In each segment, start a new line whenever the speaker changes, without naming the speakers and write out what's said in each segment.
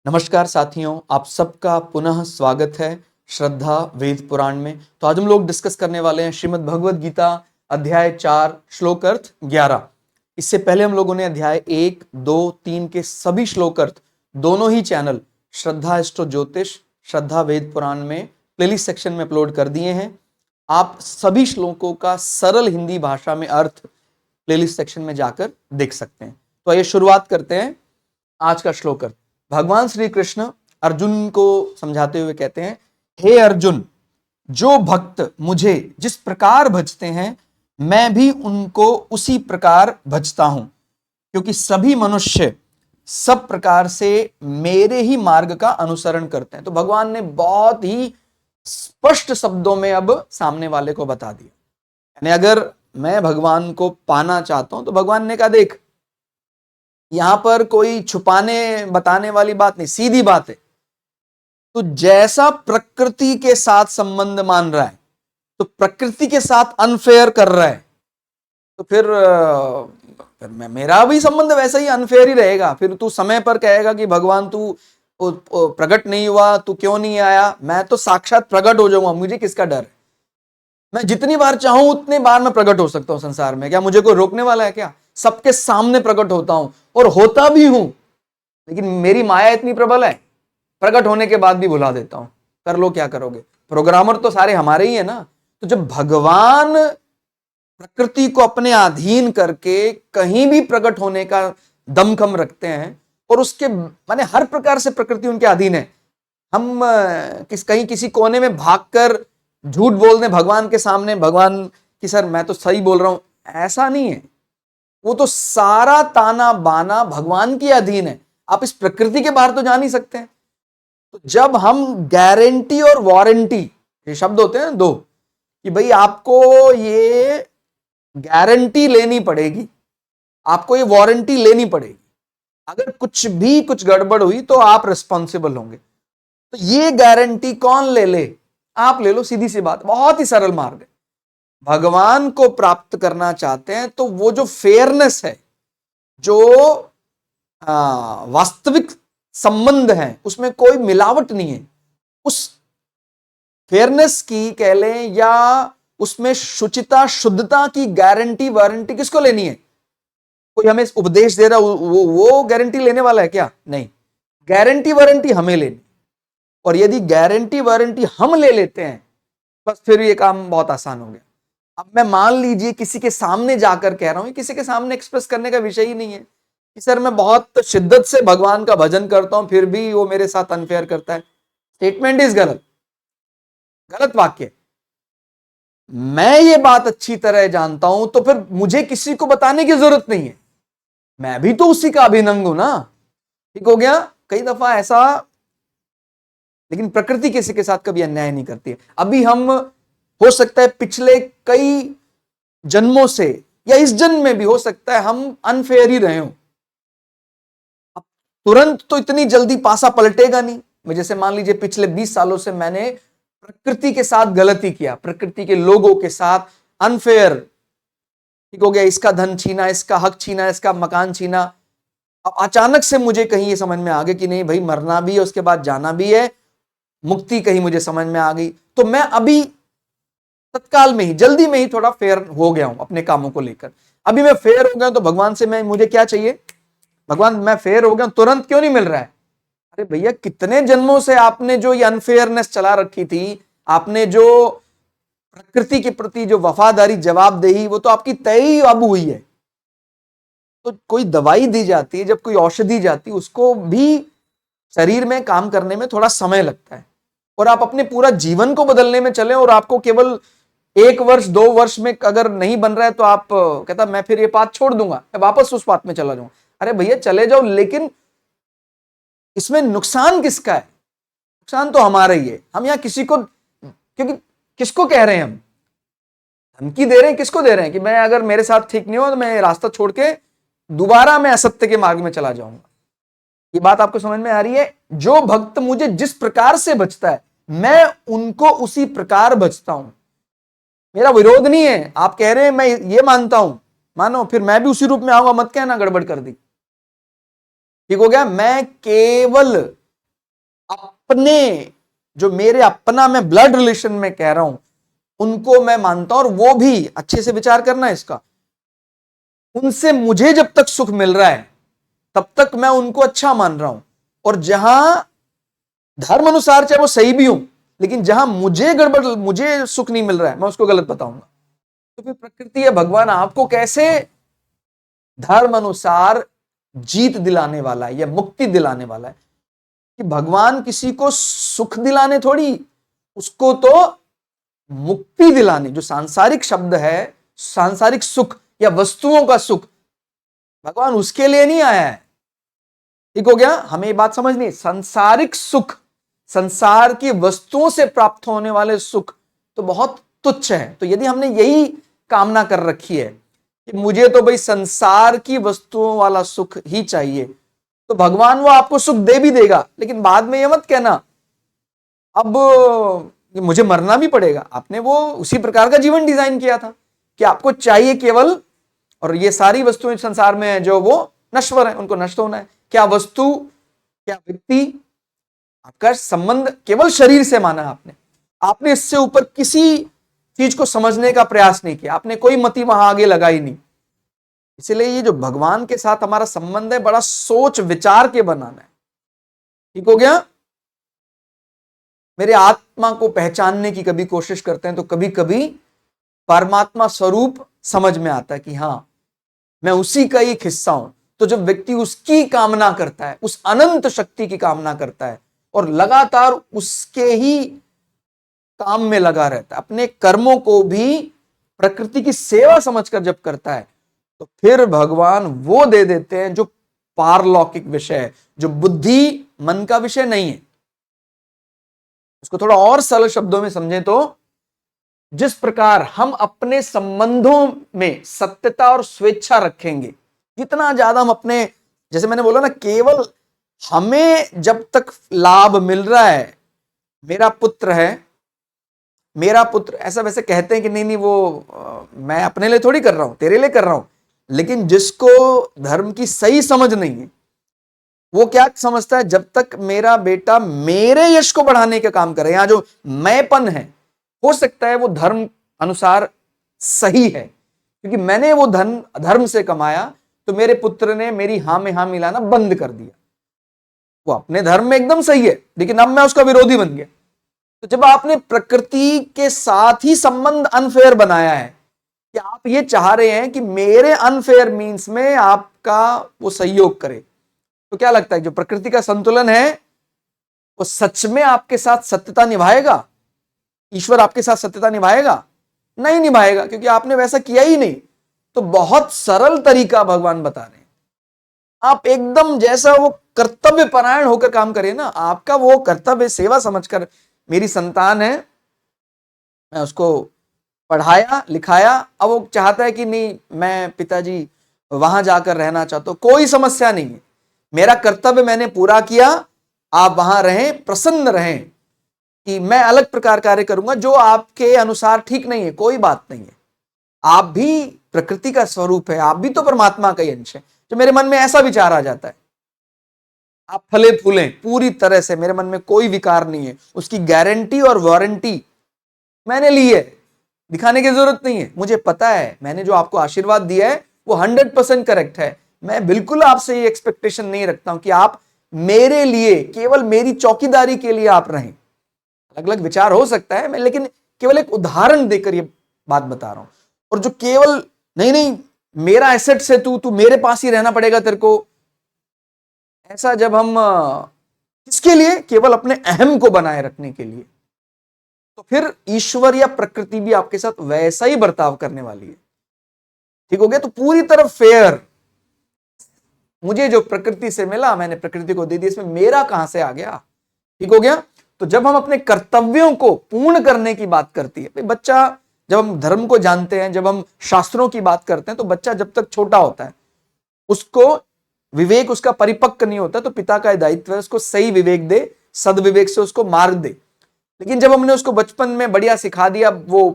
नमस्कार साथियों, आप सबका पुनः स्वागत है श्रद्धा वेद पुराण में। तो आज हम लोग डिस्कस करने वाले हैं श्रीमद् भगवद गीता अध्याय 4 श्लोक अर्थ 11। इससे पहले हम लोगों ने अध्याय 1, 2, 3 के सभी श्लोक अर्थ दोनों ही चैनल श्रद्धा एस्ट्रो ज्योतिष, श्रद्धा वेद पुराण में प्लेलिस्ट सेक्शन में अपलोड कर दिए हैं। आप सभी श्लोकों का सरल हिंदी भाषा में अर्थ प्लेलिस्ट सेक्शन में जाकर देख सकते हैं। तो आइए शुरुआत करते हैं आज का श्लोक अर्थ। भगवान श्री कृष्ण अर्जुन को समझाते हुए कहते हैं, हे अर्जुन, जो भक्त मुझे जिस प्रकार भजते हैं मैं भी उनको उसी प्रकार भजता हूं, क्योंकि सभी मनुष्य सब प्रकार से मेरे ही मार्ग का अनुसरण करते हैं। तो भगवान ने बहुत ही स्पष्ट शब्दों में अब सामने वाले को बता दिया। यानी अगर मैं भगवान को पाना चाहता हूं तो भगवान ने कहा, देख यहां पर कोई छुपाने बताने वाली बात नहीं, सीधी बात है। तो जैसा प्रकृति के साथ संबंध मान रहा है तो प्रकृति के साथ अनफेयर कर रहा है, तो फिर मेरा भी संबंध वैसा ही अनफेयर ही रहेगा। फिर तू समय पर कहेगा कि भगवान तू प्रकट नहीं हुआ, तू क्यों नहीं आया, मैं तो साक्षात प्रकट हो जाऊंगा, मुझे किसका डर है। मैं जितनी बार चाहूं उतनी बार मैं प्रकट हो सकता हूं संसार में। क्या मुझे कोई रोकने वाला है? क्या सबके सामने प्रकट होता हूं और होता भी हूं, लेकिन मेरी माया इतनी प्रबल है, प्रकट होने के बाद भी भुला देता हूं। कर लो क्या करोगे, प्रोग्रामर तो सारे हमारे ही है ना। तो जब भगवान प्रकृति को अपने अधीन करके कहीं भी प्रकट होने का दमखम रखते हैं और उसके माने हर प्रकार से प्रकृति उनके अधीन है, हम कहीं किसी कोने में भागकर झूठ बोल दें भगवान के सामने, भगवान की सर मैं तो सही बोल रहा हूं, ऐसा नहीं है। वो तो सारा ताना बाना भगवान के अधीन है, आप इस प्रकृति के बाहर तो जा नहीं सकते हैं। तो जब हम गारंटी और वारंटी, ये शब्द होते हैं दो, कि भाई आपको ये गारंटी लेनी पड़ेगी, आपको ये वारंटी लेनी पड़ेगी, अगर कुछ गड़बड़ हुई तो आप रिस्पॉन्सिबल होंगे। तो ये गारंटी कौन ले ले? आप ले लो, सीधी सी बात, बहुत ही सरल मार्ग है। भगवान को प्राप्त करना चाहते हैं तो वो जो फेयरनेस है, जो वास्तविक संबंध है, उसमें कोई मिलावट नहीं है, उस फेयरनेस की कह लें या उसमें शुचिता शुद्धता की गारंटी वारंटी किसको लेनी है? कोई हमें उपदेश दे रहा वो गारंटी लेने वाला है क्या? नहीं, गारंटी वारंटी हमें लेनी। और यदि गारंटी वारंटी हम ले लेते हैं बस फिर ये काम बहुत आसान हो गया। अब मैं मान लीजिए किसी के सामने जाकर कह रहा हूं, किसी के सामने एक्सप्रेस करने का विषय ही नहीं है कि सर मैं बहुत शिद्दत से भगवान का भजन करता हूं फिर भी वो मेरे साथ अनफेयर करता है। स्टेटमेंट इज गलत, गलत वाक्य। मैं ये बात अच्छी तरह जानता हूं तो फिर मुझे किसी को बताने की जरूरत नहीं है, मैं भी तो उसी का अभिनंग हूं ना। ठीक हो गया? कई दफा ऐसा, लेकिन प्रकृति किसी के साथ कभी अन्याय नहीं करती है। अभी हम हो सकता है पिछले कई जन्मों से या इस जन्म में भी हो सकता है हम अनफेयर ही रहे हो। अब तुरंत तो इतनी जल्दी पासा पलटेगा नहीं। जैसे मान लीजिए पिछले 20 सालों से मैंने प्रकृति के साथ गलती किया, प्रकृति के लोगों के साथ अनफेयर, ठीक हो गया, इसका धन छीना, इसका हक छीना, इसका मकान छीना। अब अचानक से मुझे कहीं ये समझ में आ गया कि नहीं भाई, मरना भी है उसके बाद जाना भी है, मुक्ति कहीं मुझे समझ में आ गई। तो मैं अभी तत्काल में ही, जल्दी में ही थोड़ा फेयर हो गया हूं अपने कामों को लेकर। अभी मैं फेयर हो गया तो भगवान से मुझे क्या चाहिए? भगवान मैं फेयर हो गया, तुरंत क्यों नहीं मिल रहा है? अरे भैया, कितने जन्मों से आपने जो ये अनफेयरनेस चला रखी थी, आपने जो प्रकृति के प्रति जो वफादारी जवाबदेही, वो तो आपकी तय ही अब हुई है। तो कोई दवाई दी जाती है, जब कोई औषधि जाती है, उसको भी शरीर में काम करने में थोड़ा समय लगता है। और आप अपने पूरा जीवन को बदलने में चले और आपको केवल 1 वर्ष 2 वर्ष में अगर नहीं बन रहा है तो आप कहता मैं फिर ये पाथ छोड़ दूंगा, मैं वापस उस पाथ में चला जाऊंगा। अरे भैया चले जाओ, लेकिन इसमें नुकसान किसका है? नुकसान तो हमारा ही है। हम यहां किसी को, क्योंकि किसको कह रहे हैं हम? धमकी दे रहे हैं, किसको दे रहे हैं कि मैं अगर मेरे साथ ठीक नहीं हो तो मैं रास्ता छोड़ के दोबारा मैं असत्य के मार्ग में चला जाऊंगा। ये बात आपको समझ में आ रही है? जो भक्त मुझे जिस प्रकार से भजता है मैं उनको उसी प्रकार भजता हूं। मेरा विरोध नहीं है। आप कह रहे हैं मैं ये मानता हूं, मानो, फिर मैं भी उसी रूप में आऊंगा, मत कहना गड़बड़ कर दी। ठीक हो गया? मैं केवल अपने, जो मेरे अपना मैं ब्लड रिलेशन में कह रहा हूं, उनको मैं मानता हूं, और वो भी अच्छे से विचार करना है इसका, उनसे मुझे जब तक सुख मिल रहा है तब तक मैं उनको अच्छा मान रहा हूं। और जहां धर्म अनुसार चाहे वो सही भी हो, लेकिन जहां मुझे गड़बड़, मुझे सुख नहीं मिल रहा है, मैं उसको गलत बताऊंगा। तो फिर प्रकृति या भगवान आपको कैसे धर्म अनुसार जीत दिलाने वाला है या मुक्ति दिलाने वाला है? कि भगवान किसी को सुख दिलाने थोड़ी, उसको तो मुक्ति दिलाने, जो सांसारिक शब्द है, सांसारिक सुख या वस्तुओं का सुख, भगवान उसके लिए नहीं आया है। ठीक हो गया? हमें ये बात समझनी, सांसारिक सुख, संसार की वस्तुओं से प्राप्त होने वाले सुख तो बहुत तुच्छ है। तो यदि हमने यही कामना कर रखी है कि मुझे तो भाई संसार की वस्तुओं वाला सुख ही चाहिए, तो भगवान वो आपको सुख दे भी देगा, लेकिन बाद में ये मत कहना अब मुझे मरना भी पड़ेगा। आपने वो उसी प्रकार का जीवन डिजाइन किया था कि आपको चाहिए केवल, और ये सारी वस्तुएं संसार में है जो वो नश्वर है, उनको नष्ट होना है। क्या वस्तु, क्या व्यक्ति, आपका संबंध केवल शरीर से माना आपने, आपने इससे ऊपर किसी चीज को समझने का प्रयास नहीं किया, आपने कोई मति वहां आगे लगाई नहीं। इसलिए ये जो भगवान के साथ हमारा संबंध है, बड़ा सोच विचार के बनाना है। ठीक हो गया? मेरे आत्मा को पहचानने की कभी कोशिश करते हैं तो कभी कभी परमात्मा स्वरूप समझ में आता है कि हां, मैं उसी का एक हिस्सा हूं। तो जब व्यक्ति उसकी कामना करता है, उस अनंत शक्ति की कामना करता है और लगातार उसके ही काम में लगा रहता है, अपने कर्मों को भी प्रकृति की सेवा समझकर जब करता है, तो फिर भगवान वो दे देते हैं जो पारलौकिक विषय है, जो बुद्धि मन का विषय नहीं है। उसको थोड़ा और सरल शब्दों में समझें तो, जिस प्रकार हम अपने संबंधों में सत्यता और स्वेच्छा रखेंगे, जितना ज्यादा हम अपने, जैसे मैंने बोला ना, केवल हमें जब तक लाभ मिल रहा है, मेरा पुत्र है, मेरा पुत्र, ऐसा वैसे कहते हैं कि नहीं नहीं वो मैं अपने लिए थोड़ी कर रहा हूं, तेरे लिए कर रहा हूं। लेकिन जिसको धर्म की सही समझ नहीं है, वो क्या समझता है, जब तक मेरा बेटा मेरे यश को बढ़ाने का काम करे, यहां जो मैंपन है, हो सकता है वो धर्म अनुसार सही है, क्योंकि मैंने वो धन धर्म से कमाया, तो मेरे पुत्र ने मेरी हां में हां मिलाना बंद कर दिया। वो अपने धर्म में एकदम सही है, लेकिन अब मैं उसका विरोधी बन गया। तो जब आपने प्रकृति के साथ ही संबंध अनफेयर बनाया है, कि आप ये चाह रहे हैं कि मेरे अनफेयर मीन्स में आपका वो सहयोग करे, तो क्या लगता है जो प्रकृति का संतुलन है वो सच में आपके साथ सत्यता निभाएगा? ईश्वर आपके साथ सत्यता निभाएगा? नहीं निभाएगा, क्योंकि आपने वैसा किया ही नहीं। तो बहुत सरल तरीका भगवान बता रहे हैं, आप एकदम जैसा वो कर्तव्य परायण होकर काम करें ना, आपका वो कर्तव्य सेवा समझकर, मेरी संतान है, मैं उसको पढ़ाया लिखाया, अब वो चाहता है कि नहीं मैं पिताजी वहां जाकर रहना चाहता हूं, कोई समस्या नहीं है, मेरा कर्तव्य मैंने पूरा किया, आप वहां रहें, प्रसन्न रहें। कि मैं अलग प्रकार कार्य करूंगा जो आपके अनुसार ठीक नहीं है, कोई बात नहीं है, आप भी प्रकृति का स्वरूप है, आप भी तो परमात्मा का ही अंश है। जो मेरे मन में ऐसा विचार आ जाता है, आप फले फूले पूरी तरह से, मेरे मन में कोई विकार नहीं है, उसकी गारंटी और वारंटी मैंने ली है, दिखाने की जरूरत नहीं है। मुझे पता है मैंने जो आपको आशीर्वाद दिया है वो 100% करेक्ट है। मैं बिल्कुल आपसे ये एक्सपेक्टेशन नहीं रखता हूं कि आप मेरे लिए, केवल मेरी चौकीदारी के लिए आप रहें। अलग अलग विचार हो सकता है, मैं लेकिन केवल एक उदाहरण देकर ये बात बता रहा हूं। और जो केवल नहीं नहीं मेरा एसेट से तू मेरे पास ही रहना पड़ेगा तेरे को, ऐसा जब हम किसके लिए, केवल अपने अहम को बनाए रखने के लिए, तो फिर ईश्वर या प्रकृति भी आपके साथ वैसा ही बर्ताव करने वाली है। ठीक हो गया? तो पूरी तरह फेयर, मुझे जो प्रकृति से मिला मैंने प्रकृति को दे दिया, इसमें मेरा कहां से आ गया? ठीक हो गया? तो जब हम अपने कर्तव्यों को पूर्ण करने की बात करती है, बच्चा, जब हम धर्म को जानते हैं, जब हम शास्त्रों की बात करते हैं, तो बच्चा जब तक छोटा होता है, उसको विवेक उसका परिपक्व नहीं होता, तो पिता का दायित्व है उसको सही विवेक दे, सदविवेक से उसको मार्ग दे। लेकिन जब हमने उसको बचपन में बढ़िया सिखा दिया, वो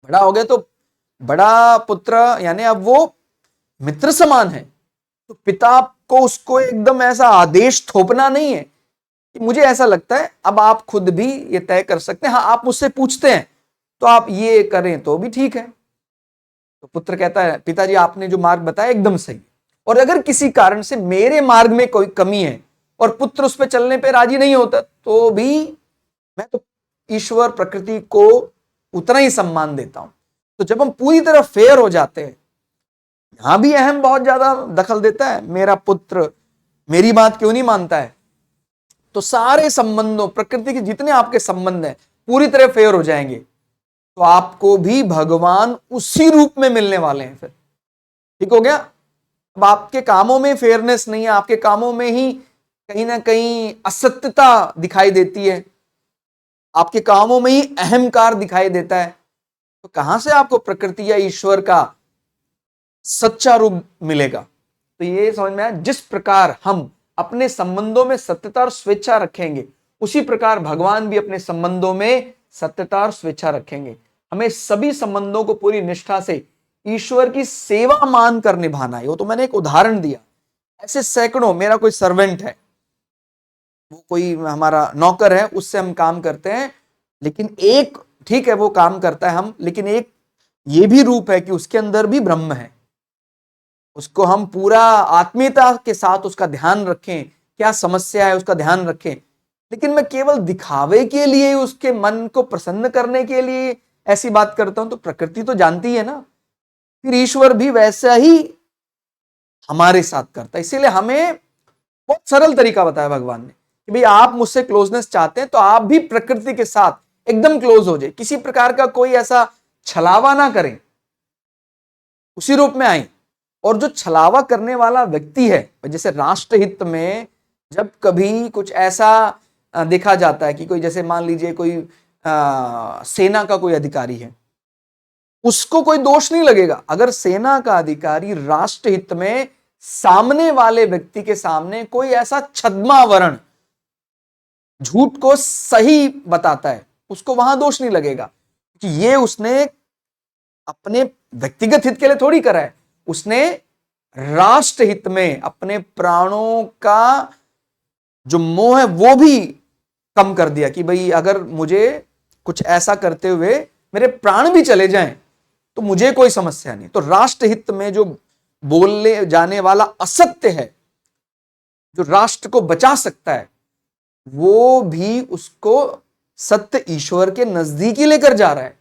बड़ा हो गया, तो बड़ा पुत्र यानी अब वो मित्र समान है, तो पिता को उसको एकदम ऐसा आदेश थोपना नहीं है कि मुझे ऐसा लगता है, अब आप खुद भी ये तय कर सकते हैं। हाँ, आप मुझसे पूछते हैं तो आप ये करें तो भी ठीक है। तो पुत्र कहता है, पिताजी आपने जो मार्ग बताया एकदम सही, और अगर किसी कारण से मेरे मार्ग में कोई कमी है और पुत्र उस पर चलने पे राजी नहीं होता तो भी मैं तो ईश्वर प्रकृति को उतना ही सम्मान देता हूं। तो जब हम पूरी तरह फेयर हो जाते हैं, यहां भी अहम बहुत ज्यादा दखल देता है, मेरा पुत्र मेरी बात क्यों नहीं मानता है, तो सारे संबंधों, प्रकृति के जितने आपके संबंध हैं पूरी तरह फेयर हो जाएंगे। तो आपको भी भगवान उसी रूप में मिलने वाले हैं। फिर ठीक हो गया। अब आपके कामों में फेयरनेस नहीं है, आपके कामों में ही कहीं ना कहीं असत्यता दिखाई देती है, आपके कामों में ही अहंकार दिखाई देता है, तो कहां से आपको प्रकृति या ईश्वर का सच्चा रूप मिलेगा। तो ये समझ में आया, जिस प्रकार हम अपने संबंधों में सत्यता और स्वेच्छा रखेंगे, उसी प्रकार भगवान भी अपने संबंधों में सत्यता और स्वेच्छा रखेंगे। हमें सभी संबंधों को पूरी निष्ठा से ईश्वर की सेवा मानकर निभाना है। वो तो मैंने एक उदाहरण दिया, ऐसे सैकड़ों, मेरा कोई सर्वेंट है, वो कोई हमारा नौकर है, उससे हम काम करते हैं, लेकिन एक, ठीक है वो काम करता है हम, लेकिन एक ये भी रूप है कि उसके अंदर भी ब्रह्म है। उसको हम पूरा आत्मीयता के साथ उसका ध्यान रखें, क्या समस्या है उसका ध्यान रखें, लेकिन मैं केवल दिखावे के लिए, उसके मन को प्रसन्न करने के लिए ऐसी बात करता हूं, तो प्रकृति तो जानती है ना, फिर ईश्वर भी वैसा ही हमारे साथ करता है। इसीलिए हमें बहुत सरल तरीका बताया भगवान ने कि भाई आप मुझसे क्लोजनेस चाहते हैं तो आप भी प्रकृति के साथ एकदम क्लोज हो जाए, किसी प्रकार का कोई ऐसा छलावा ना करें, उसी रूप में आए। और जो छलावा करने वाला व्यक्ति है, जैसे राष्ट्रहित में जब कभी कुछ ऐसा देखा जाता है कि कोई, जैसे मान लीजिए कोई सेना का कोई अधिकारी है, उसको कोई दोष नहीं लगेगा अगर सेना का अधिकारी राष्ट्रहित में सामने वाले व्यक्ति के सामने कोई ऐसा छद्मावरण, झूठ को सही बताता है, उसको वहां दोष नहीं लगेगा कि ये उसने अपने व्यक्तिगत हित के लिए थोड़ी करा है, उसने राष्ट्रहित में अपने प्राणों का जो मोह है वो भी कम कर दिया कि भाई अगर मुझे कुछ ऐसा करते हुए मेरे प्राण भी चले जाएं तो मुझे कोई समस्या नहीं। तो राष्ट्रहित में जो बोलने जाने वाला असत्य है, जो राष्ट्र को बचा सकता है, वो भी उसको सत्य ईश्वर के नजदीक ही लेकर जा रहा है,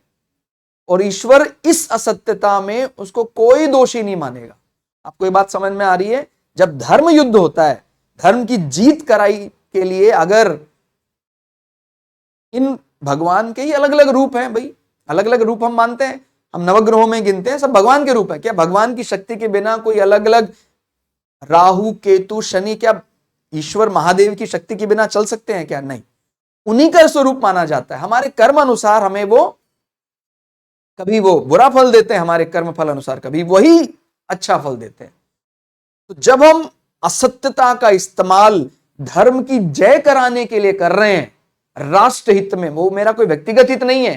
और ईश्वर इस असत्यता में उसको कोई दोषी नहीं मानेगा। आपको ये बात समझ में आ रही है? जब धर्म युद्ध होता है, धर्म की जीत कराई के लिए, अगर इन भगवान के ही अलग अलग रूप हैं, भाई अलग अलग रूप हम मानते हैं, हम नवग्रहों में गिनते हैं, सब भगवान के रूप है। क्या भगवान की शक्ति के बिना कोई अलग अलग राहु केतु शनि, क्या ईश्वर महादेव की शक्ति के बिना चल सकते हैं क्या? नहीं, उन्हीं का स्वरूप माना जाता है। हमारे कर्म अनुसार हमें वो, कभी वो बुरा फल देते हैं, हमारे कर्म फल अनुसार कभी वही अच्छा फल देते हैं। तो जब हम असत्यता का इस्तेमाल धर्म की जय कराने के लिए कर रहे हैं राष्ट्रहित में, वो मेरा कोई व्यक्तिगत हित नहीं है,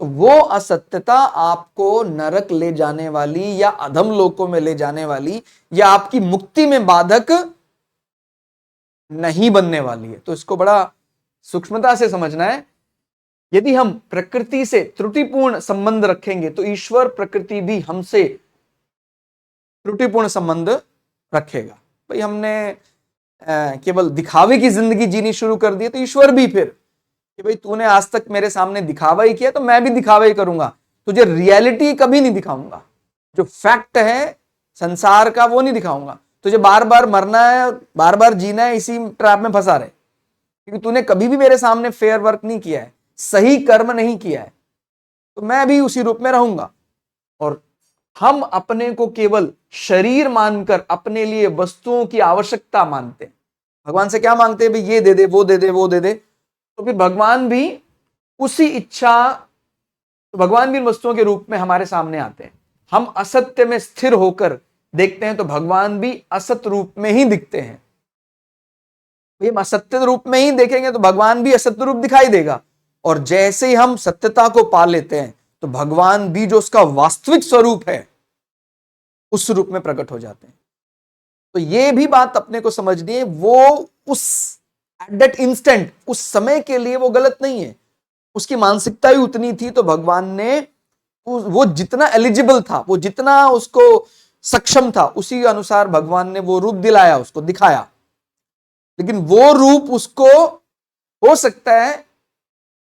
तो वो असत्यता आपको नरक ले जाने वाली या अधम लोकों में ले जाने वाली या आपकी मुक्ति में बाधक नहीं बनने वाली है। तो इसको बड़ा सूक्ष्मता से समझना है। यदि हम प्रकृति से त्रुटिपूर्ण संबंध रखेंगे तो ईश्वर प्रकृति भी हमसे त्रुटिपूर्ण संबंध रखेगा। भाई हमने केवल दिखावे की जिंदगी जीनी शुरू कर दी तो ईश्वर भी फिर कि भाई तूने आज तक मेरे सामने दिखावा ही किया तो मैं भी दिखावा ही करूंगा, तुझे रियलिटी कभी नहीं दिखाऊंगा, जो फैक्ट है संसार का वो नहीं दिखाऊंगा। तुझे बार बार मरना है, बार बार जीना है, इसी ट्रैप में फंसा रहे, क्योंकि तूने कभी भी मेरे सामने फेयर वर्क नहीं किया है, सही कर्म नहीं किया है, तो मैं भी उसी रूप में रहूंगा। और हम अपने को केवल शरीर मानकर अपने लिए वस्तुओं की आवश्यकता मानते हैं। भगवान से क्या मांगते हैं? भाई ये दे दे, वो दे दे, वो दे दे, तो फिर भगवान भी उसी इच्छा, तो भगवान भी इन वस्तुओं के रूप में हमारे सामने आते हैं। हम असत्य में स्थिर होकर देखते हैं तो भगवान भी असत रूप में ही दिखते हैं। हम असत्य रूप में ही देखेंगे तो भगवान भी असत्य रूप दिखाई देगा, और जैसे ही हम सत्यता को पा लेते हैं तो भगवान भी जो उसका वास्तविक स्वरूप है उस रूप में प्रकट हो जाते हैं। तो ये भी बात अपने को समझनी है, वो उस एट दैट इंस्टेंट, उस समय के लिए वो गलत नहीं है, उसकी मानसिकता ही उतनी थी, तो भगवान ने वो जितना एलिजिबल था, वो जितना उसको सक्षम था, उसी अनुसार भगवान ने वो रूप दिलाया, उसको दिखाया। लेकिन वो रूप उसको हो सकता है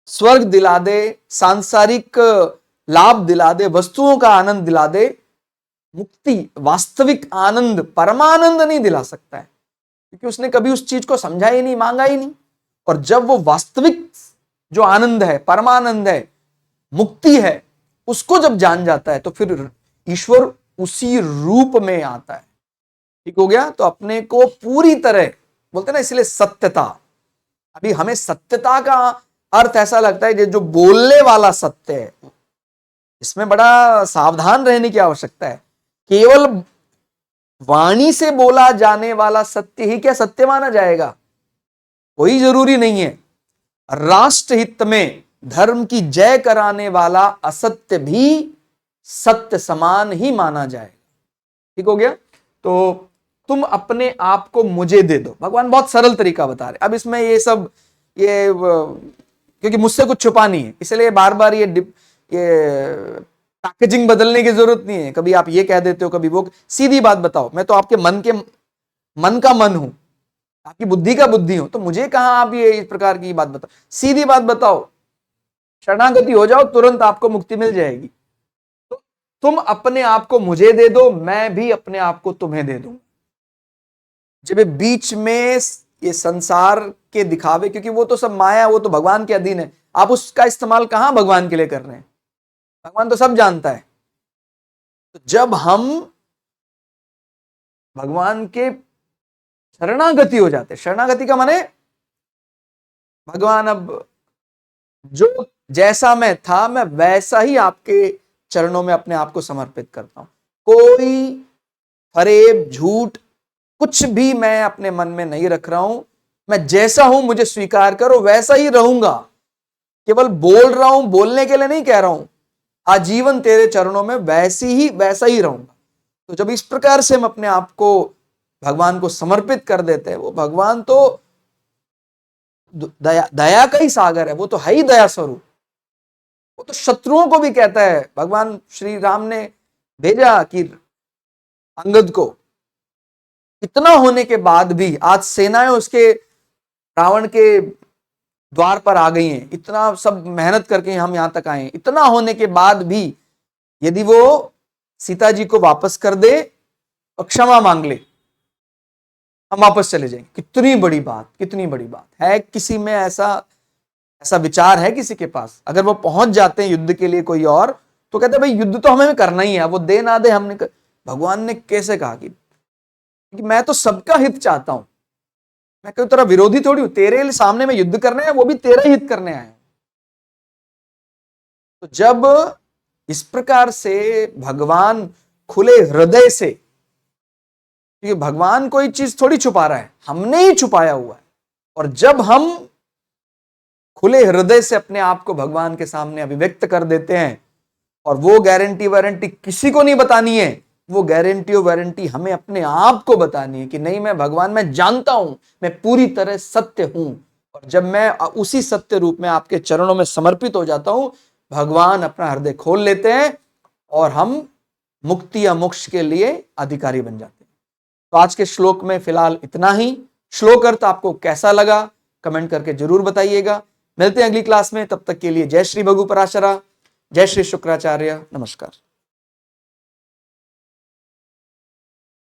स्वर्ग दिला दे, सांसारिक लाभ दिला दे, वस्तुओं का आनंद दिला दे, मुक्ति, वास्तविक आनंद, परमानंद नहीं दिला सकता है, क्योंकि उसने कभी उस चीज को समझा ही नहीं, मांगा ही नहीं। और जब वो वास्तविक जो आनंद है, परमानंद है, मुक्ति है, उसको जब जान जाता है, तो फिर ईश्वर उसी रूप में आता है। ठीक हो गया? तो अपने को पूरी तरह, बोलते ना इसलिए सत्यता, अभी हमें सत्यता का अर्थ ऐसा लगता है कि जो बोलने वाला सत्य है, इसमें बड़ा सावधान रहने की आवश्यकता है। केवल वाणी से बोला जाने वाला सत्य ही क्या सत्य माना जाएगा? कोई जरूरी नहीं है। राष्ट्रहित में धर्म की जय कराने वाला असत्य भी सत्य समान ही माना जाएगा। ठीक हो गया? तो तुम अपने आप को मुझे दे दो, भगवान बहुत सरल तरीका बता रहे। अब इसमें ये सब क्योंकि मुझसे कुछ छुपा नहीं है, इसलिए बार बार ये पैकेजिंग बदलने की जरूरत नहीं है। कभी आप ये कह देते हो, कभी वो। सीधी बात बताओ, मैं तो आपके मन का मन हूं, आपकी बुद्धि का बुद्धि हूं, तो मुझे कहां आप ये इस प्रकार की बात बताओ। सीधी बात बताओ, शरणागति हो जाओ, तुरंत आपको मुक्ति मिल जाएगी। तो तुम अपने आप को मुझे दे दो, मैं भी अपने आप को तुम्हें दे दूं। जब बीच में ये संसार के दिखावे, क्योंकि वो तो सब माया, वो तो भगवान के अधीन है, आप उसका इस्तेमाल कहां भगवान के लिए कर रहे हैं? भगवान तो सब जानता है। तो जब हम भगवान के शरणागति हो जाते, शरणागति का माने भगवान अब जो जैसा मैं था, मैं वैसा ही आपके चरणों में अपने आप को समर्पित करता हूं। कोई फरेब, झूठ, कुछ भी मैं अपने मन में नहीं रख रहा हूं। मैं जैसा हूं मुझे स्वीकार करो, वैसा ही रहूंगा। केवल बोल रहा हूं, बोलने के लिए नहीं कह रहा हूं, आजीवन तेरे चरणों में वैसा ही रहूंगा। तो जब इस प्रकार से हम अपने आप को भगवान को समर्पित कर देते हैं, वो भगवान तो दया का ही सागर है, वो तो है ही दया स्वरूप। वो तो शत्रुओं को भी कहता है, भगवान श्री राम ने भेजा कि अंगद को, इतना होने के बाद भी आज सेनाएं उसके, रावण के द्वार पर आ गई हैं, इतना सब मेहनत करके हम यहां तक आए हैं, इतना होने के बाद भी यदि वो सीता जी को वापस कर दे और क्षमा मांग ले, हम वापस चले जाएंगे। कितनी बड़ी बात, कितनी बड़ी बात है। किसी में ऐसा विचार है किसी के पास? अगर वो पहुंच जाते हैं युद्ध के लिए कोई और, तो कहते हैं भाई युद्ध तो हमें करना ही है, वो दे ना दे हमने भगवान ने कैसे कहा कि मैं तो सबका हित चाहता हूं, मैं कोई तेरा विरोधी थोड़ी हूं, तेरे सामने में युद्ध करने हैं, वो भी तेरा हित करने आए। तो जब इस प्रकार से भगवान खुले हृदय से, क्योंकि भगवान कोई चीज थोड़ी छुपा रहा है, हमने ही छुपाया हुआ है, और जब हम खुले हृदय से अपने आप को भगवान के सामने अभिव्यक्त कर देते हैं, और वो गारंटी वारंटी किसी को नहीं बतानी है, वो गारंटी और वारंटी हमें अपने आप को बतानी है कि नहीं, मैं भगवान, मैं जानता हूं, मैं पूरी तरह सत्य हूं। और जब मैं उसी सत्य रूप में आपके चरणों में समर्पित हो जाता हूं, भगवान अपना हृदय खोल लेते हैं और हम मुक्ति या मोक्ष के लिए अधिकारी बन जाते हैं। तो आज के श्लोक में फिलहाल इतना ही। श्लोक अर्थ आपको कैसा लगा कमेंट करके जरूर बताइएगा। मिलते हैं अगली क्लास में, तब तक के लिए जय श्री भगु पराशरा, जय श्री शुक्राचार्य, नमस्कार।